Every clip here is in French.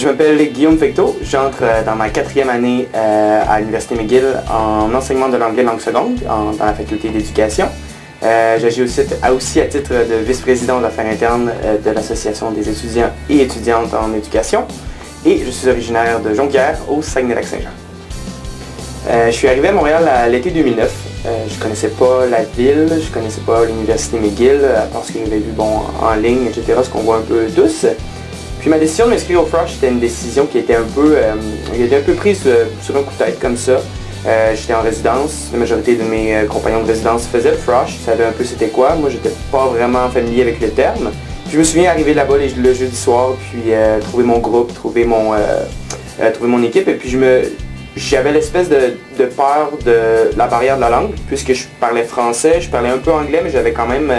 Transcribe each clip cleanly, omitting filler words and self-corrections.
Je m'appelle Guillaume Fecteau, j'entre dans ma 4e année à l'Université McGill en enseignement de l'anglais langue seconde dans la faculté d'éducation. J'agis aussi à titre de vice-président d'affaires internes de l'Association des étudiants et étudiantes en éducation et je suis originaire de Jonquière au Saguenay-Lac-Saint-Jean. Je suis arrivé à Montréal à l'été 2009. Je connaissais pas la ville, je connaissais pas l'Université McGill, à part ce que j'avais vu en ligne, etc., ce qu'on voit un peu tous. Puis ma décision de m'inscrire au Frosh, c'était une décision qui était un peu prise sur un coup de tête comme ça. J'étais en résidence, la majorité de mes compagnons de résidence faisaient le Frosh, ils savaient un peu c'était quoi. Moi, j'étais pas vraiment familier avec le terme. Puis je me souviens arriver là-bas le jeudi soir, puis trouver mon groupe, trouver mon équipe, et puis j'avais l'espèce de peur de la barrière de la langue, puisque je parlais français, je parlais un peu anglais, mais j'avais quand même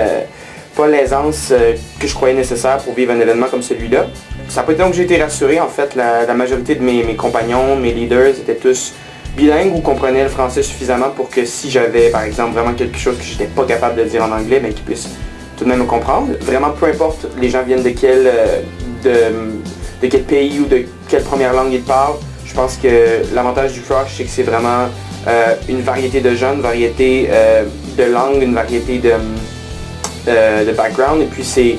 pas l'aisance que je croyais nécessaire pour vivre un événement comme celui-là. Ça n'a pas été long que j'ai été rassuré, en fait, la majorité de mes compagnons, mes leaders étaient tous bilingues ou comprenaient le français suffisamment pour que si j'avais, par exemple, vraiment quelque chose que j'étais pas capable de dire en anglais, mais qu'ils puissent tout de même me comprendre. Vraiment, peu importe les gens viennent de quel pays ou de quelle première langue ils parlent, je pense que l'avantage du Frosh, c'est que c'est vraiment une variété de gens, une variété de langues, une variété de background, et puis c'est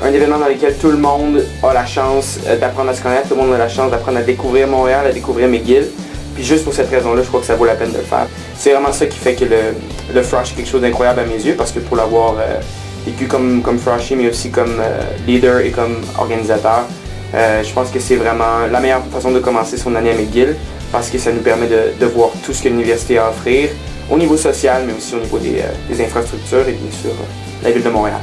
un événement dans lequel tout le monde a la chance d'apprendre à se connaître, tout le monde a la chance d'apprendre à découvrir Montréal, à découvrir McGill. Puis juste pour cette raison-là, je crois que ça vaut la peine de le faire. C'est vraiment ça qui fait que le Frosh est quelque chose d'incroyable à mes yeux, parce que pour l'avoir vécu comme Froshy, mais aussi comme leader et comme organisateur, je pense que c'est vraiment la meilleure façon de commencer son année à McGill, parce que ça nous permet de voir tout ce que l'université a à offrir, au niveau social, mais aussi au niveau des infrastructures et bien sûr la ville de Montréal.